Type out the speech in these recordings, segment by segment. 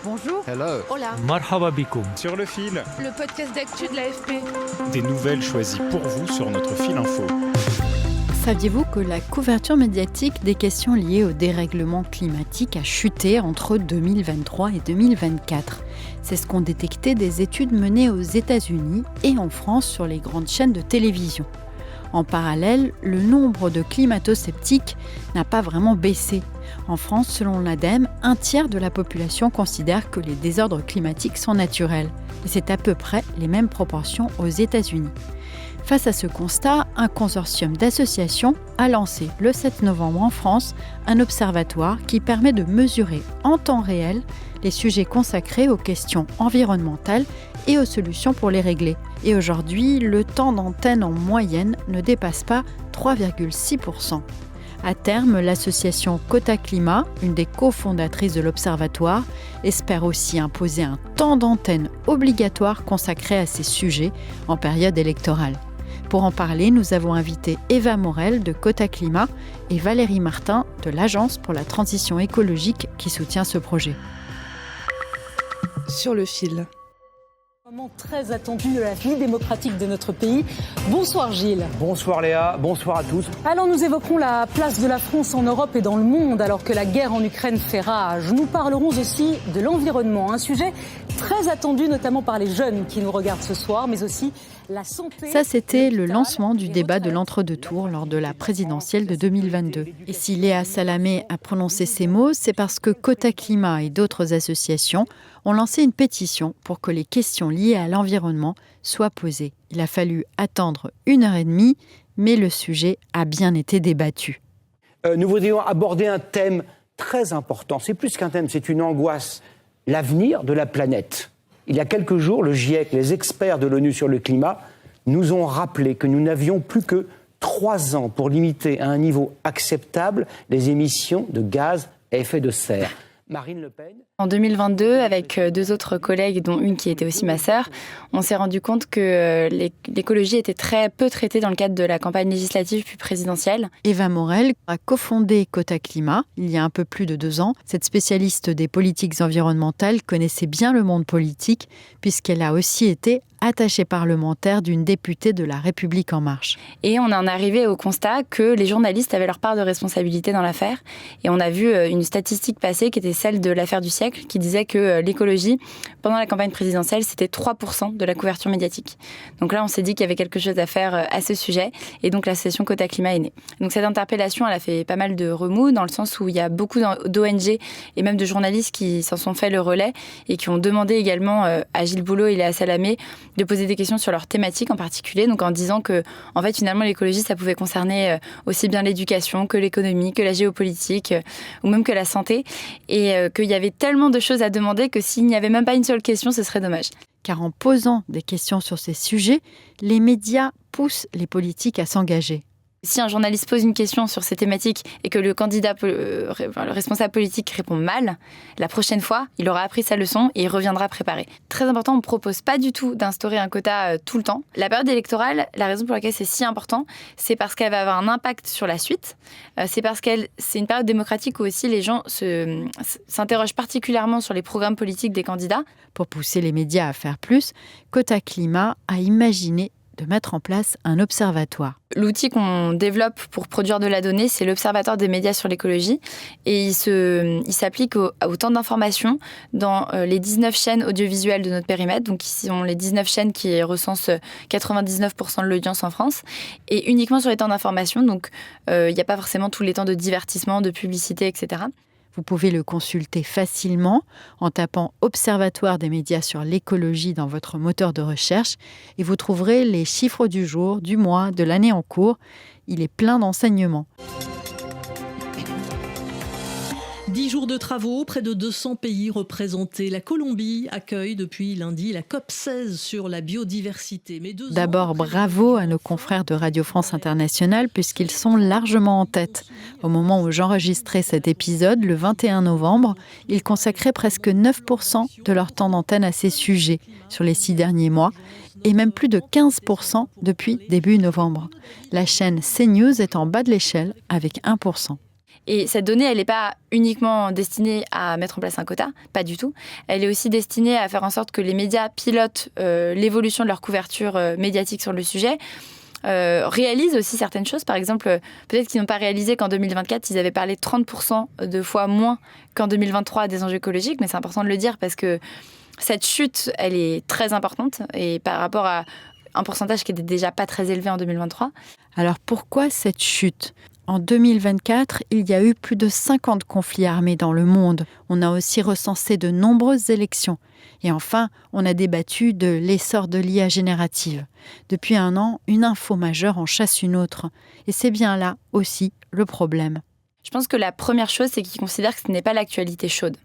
Bonjour. Hello. Hola. Marhaba bikoum. Sur le fil, Le podcast d'actu de l'AFP. des nouvelles choisies pour vous sur notre fil info. Saviez-vous que la couverture médiatique des questions liées au dérèglement climatique a chuté entre 2023 et 2024 ? C'est ce qu'ont détecté des études menées aux États-Unis et en France sur les grandes chaînes de télévision. En parallèle, le nombre de climato-sceptiques n'a pas vraiment baissé. En France, selon l'ADEME, un tiers de la population considère que les désordres climatiques sont naturels. Et c'est à peu près les mêmes proportions aux États-Unis. Face à ce constat, un consortium d'associations a lancé le 7 novembre en France un observatoire qui permet de mesurer en temps réel les sujets consacrés aux questions environnementales et aux solutions pour les régler. Et aujourd'hui, le temps d'antenne en moyenne ne dépasse pas 3,6%. À terme, l'association Quota Climat, une des cofondatrices de l'Observatoire, espère aussi imposer un temps d'antenne obligatoire consacré à ces sujets en période électorale. Pour en parler, nous avons invité Eva Morel de Quota Climat et Valérie Martin de l'Agence pour la transition écologique qui soutient ce projet. Sur le fil. Moment très attendu de la vie démocratique de notre pays. Bonsoir Gilles. Bonsoir Léa, bonsoir à tous. Alors nous évoquerons la place de la France en Europe et dans le monde alors que la guerre en Ukraine fait rage. Nous parlerons aussi de l'environnement, un sujet très attendu notamment par les jeunes qui nous regardent ce soir, mais aussi la santé. Ça, c'était le lancement du débat de l'entre-deux-tours lors de la présidentielle de 2022. Et si Léa Salamé a prononcé ces mots, c'est parce que Quota Climat et d'autres associations ont lancé une pétition pour que les questions liées à l'environnement soient posées. Il a fallu attendre 1h30, mais le sujet a bien été débattu. Nous voudrions aborder un thème très important. C'est plus qu'un thème, c'est une angoisse. L'avenir de la planète. Il y a quelques jours, le GIEC, les experts de l'ONU sur le climat, nous ont rappelé que nous n'avions plus que 3 ans pour limiter à un niveau acceptable les émissions de gaz à effet de serre. Marine Le Pen. En 2022, avec 2 autres collègues, dont une qui était aussi ma sœur, on s'est rendu compte que l'écologie était très peu traitée dans le cadre de la campagne législative puis présidentielle. Eva Morel a cofondé Quota Climat il y a un peu plus de 2 ans. Cette spécialiste des politiques environnementales connaissait bien le monde politique puisqu'elle a aussi été attachée parlementaire d'une députée de La République En Marche. Et on en est arrivé au constat que les journalistes avaient leur part de responsabilité dans l'affaire. Et on a vu une statistique passer qui était celle de l'affaire du siècle, qui disait que l'écologie, pendant la campagne présidentielle, c'était 3% de la couverture médiatique. Donc là, on s'est dit qu'il y avait quelque chose à faire à ce sujet. Et donc l'association Quota Climat est née. Donc cette interpellation, elle a fait pas mal de remous, dans le sens où il y a beaucoup d'ONG et même de journalistes qui s'en sont fait le relais et qui ont demandé également à Gilles Boulot et Léa Salamé de poser des questions sur leur thématique en particulier, donc en disant que en fait finalement l'écologie ça pouvait concerner aussi bien l'éducation que l'économie, que la géopolitique ou même que la santé, et qu'il y avait tellement de choses à demander que s'il n'y avait même pas une seule question, ce serait dommage. Car en posant des questions sur ces sujets, les médias poussent les politiques à s'engager. Si un journaliste pose une question sur ces thématiques et que le candidat, le responsable politique répond mal, la prochaine fois, il aura appris sa leçon et il reviendra préparé. Très important, on ne propose pas du tout d'instaurer un quota tout le temps. La période électorale, la raison pour laquelle c'est si important, c'est parce qu'elle va avoir un impact sur la suite. C'est parce c'est une période démocratique où aussi les gens s'interrogent particulièrement sur les programmes politiques des candidats. Pour pousser les médias à faire plus, Quota Climat a imaginé de mettre en place un observatoire. L'outil qu'on développe pour produire de la donnée, c'est l'Observatoire des médias sur l'écologie. Et il s'applique au temps d'information dans les 19 chaînes audiovisuelles de notre périmètre. Donc, ici, sont les 19 chaînes qui recensent 99% de l'audience en France. Et uniquement sur les temps d'information. Donc, il n'y a pas forcément tous les temps de divertissement, de publicité, etc. Vous pouvez le consulter facilement en tapant « Observatoire des médias sur l'écologie » dans votre moteur de recherche et vous trouverez les chiffres du jour, du mois, de l'année en cours. Il est plein d'enseignements. 10 jours de travaux, près de 200 pays représentés. La Colombie accueille depuis lundi la COP16 sur la biodiversité. D'abord, bravo à nos confrères de Radio France Internationale puisqu'ils sont largement en tête. Au moment où j'enregistrais cet épisode, le 21 novembre, ils consacraient presque 9% de leur temps d'antenne à ces sujets sur les 6 derniers mois et même plus de 15% depuis début novembre. La chaîne CNews est en bas de l'échelle avec 1%. Et cette donnée, elle n'est pas uniquement destinée à mettre en place un quota, pas du tout. Elle est aussi destinée à faire en sorte que les médias pilotent l'évolution de leur couverture médiatique sur le sujet, réalisent aussi certaines choses. Par exemple, peut-être qu'ils n'ont pas réalisé qu'en 2024, ils avaient parlé 30% de fois moins qu'en 2023 des enjeux écologiques, mais c'est important de le dire parce que cette chute, elle est très importante et par rapport à un pourcentage qui était déjà pas très élevé en 2023. Alors pourquoi cette chute ? En 2024, il y a eu plus de 50 conflits armés dans le monde. On a aussi recensé de nombreuses élections. Et enfin, on a débattu de l'essor de l'IA générative. Depuis un an, une info majeure en chasse une autre. Et c'est bien là aussi le problème. Je pense que la première chose, c'est qu'ils considèrent que ce n'est pas l'actualité chaude.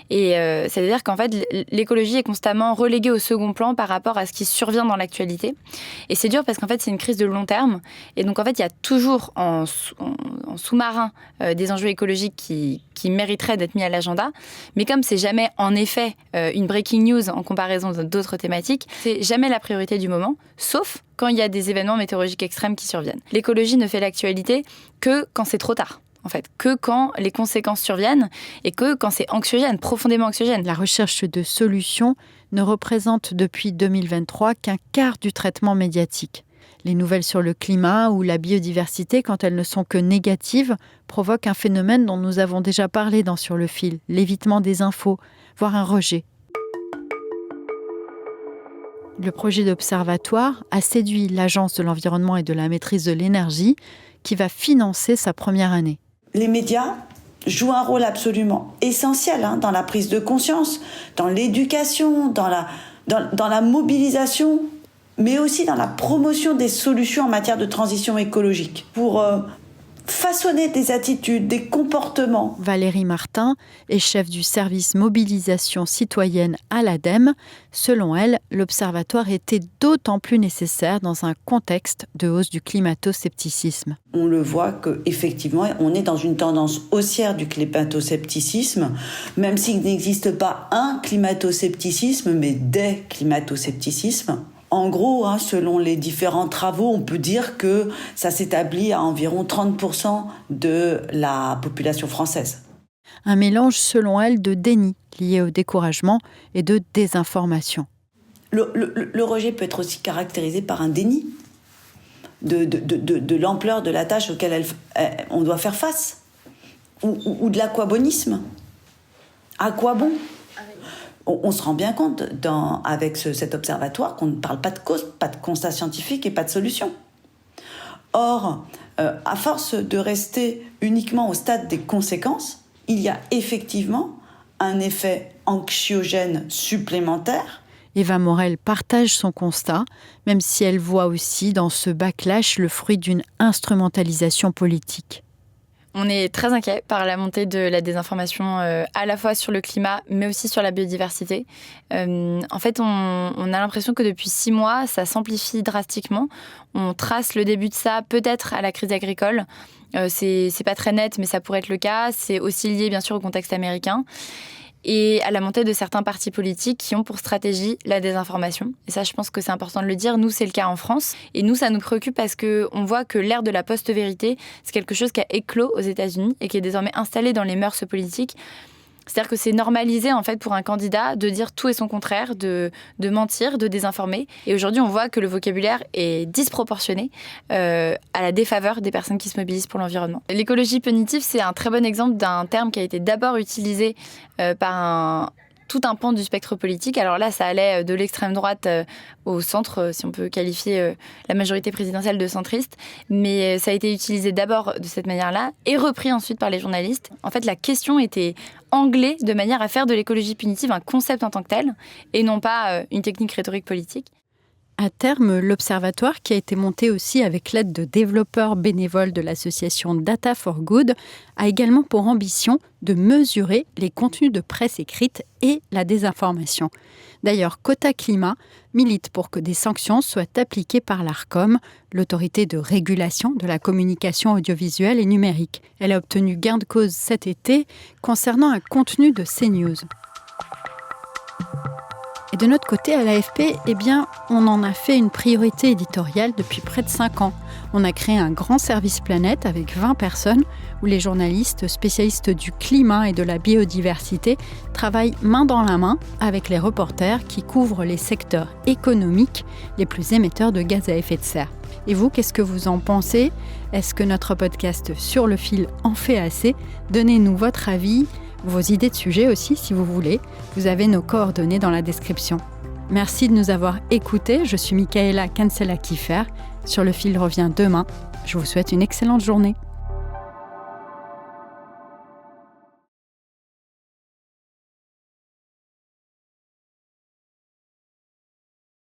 Et c'est-à-dire qu'en fait, l'écologie est constamment reléguée au second plan par rapport à ce qui survient dans l'actualité. Et c'est dur parce qu'en fait, c'est une crise de long terme. Et donc, en fait, il y a toujours en sous-marin des enjeux écologiques qui mériteraient d'être mis à l'agenda. Mais comme c'est jamais, en effet, une breaking news en comparaison d'autres thématiques, c'est jamais la priorité du moment, sauf quand il y a des événements météorologiques extrêmes qui surviennent. L'écologie ne fait l'actualité que quand c'est trop tard. En fait, que quand les conséquences surviennent et que quand c'est anxiogène, profondément anxiogène. La recherche de solutions ne représente depuis 2023 qu'un quart du traitement médiatique. Les nouvelles sur le climat ou la biodiversité, quand elles ne sont que négatives, provoquent un phénomène dont nous avons déjà parlé dans Sur le fil, l'évitement des infos, voire un rejet. Le projet d'observatoire a séduit l'Agence de l'environnement et de la maîtrise de l'énergie qui va financer sa première année. Les médias jouent un rôle absolument essentiel dans la prise de conscience, dans l'éducation, dans la mobilisation, mais aussi dans la promotion des solutions en matière de transition écologique, pour façonner des attitudes, des comportements. Valérie Martin est chef du service mobilisation citoyenne à l'ADEME. Selon elle, l'observatoire était d'autant plus nécessaire dans un contexte de hausse du climato-scepticisme. On le voit qu'effectivement, on est dans une tendance haussière du climato-scepticisme, même s'il n'existe pas un climato-scepticisme, mais des climato-scepticismes. En gros, selon les différents travaux, on peut dire que ça s'établit à environ 30% de la population française. Un mélange, selon elle, de déni lié au découragement et de désinformation. Le rejet peut être aussi caractérisé par un déni de l'ampleur de la tâche auquel on doit faire face, ou de l'aquabonisme. À quoi bon ? On se rend bien compte avec cet observatoire qu'on ne parle pas de cause, pas de constat scientifique et pas de solution. Or, à force de rester uniquement au stade des conséquences, il y a effectivement un effet anxiogène supplémentaire. Eva Morel partage son constat, même si elle voit aussi dans ce backlash le fruit d'une instrumentalisation politique. On est très inquiet par la montée de la désinformation à la fois sur le climat, mais aussi sur la biodiversité. En fait, on a l'impression que depuis 6 mois, ça s'amplifie drastiquement. On trace le début de ça peut-être à la crise agricole. C'est pas très net, mais ça pourrait être le cas. C'est aussi lié, bien sûr, au contexte américain. Et à la montée de certains partis politiques qui ont pour stratégie la désinformation. Et ça, je pense que c'est important de le dire. Nous, c'est le cas en France. Et nous, ça nous préoccupe parce qu'on voit que l'ère de la post-vérité, c'est quelque chose qui a éclos aux États-Unis et qui est désormais installé dans les mœurs politiques. C'est-à-dire que c'est normalisé en fait pour un candidat de dire tout et son contraire, de mentir, de désinformer. Et aujourd'hui, on voit que le vocabulaire est disproportionné à la défaveur des personnes qui se mobilisent pour l'environnement. L'écologie punitive, c'est un très bon exemple d'un terme qui a été d'abord utilisé par tout un pan du spectre politique. Alors là, ça allait de l'extrême droite au centre, si on peut qualifier la majorité présidentielle de centriste. Mais ça a été utilisé d'abord de cette manière-là et repris ensuite par les journalistes. En fait, la question était anglée de manière à faire de l'écologie punitive un concept en tant que tel et non pas une technique rhétorique politique. À terme, l'observatoire, qui a été monté aussi avec l'aide de développeurs bénévoles de l'association Data for Good, a également pour ambition de mesurer les contenus de presse écrite et la désinformation. D'ailleurs, Quota Climat milite pour que des sanctions soient appliquées par l'Arcom, l'autorité de régulation de la communication audiovisuelle et numérique. Elle a obtenu gain de cause cet été concernant un contenu de CNews. Et de notre côté, à l'AFP, on en a fait une priorité éditoriale depuis près de 5 ans. On a créé un grand service planète avec 20 personnes où les journalistes spécialistes du climat et de la biodiversité travaillent main dans la main avec les reporters qui couvrent les secteurs économiques les plus émetteurs de gaz à effet de serre. Et vous, qu'est-ce que vous en pensez ? Est-ce que notre podcast Sur le fil en fait assez ? Donnez-nous votre avis, vos idées de sujets aussi si vous voulez. Vous avez nos coordonnées dans la description. Merci de nous avoir écoutés. Je suis Michaela Cancela-Kiefer. Sur le fil revient demain. Je vous souhaite une excellente journée.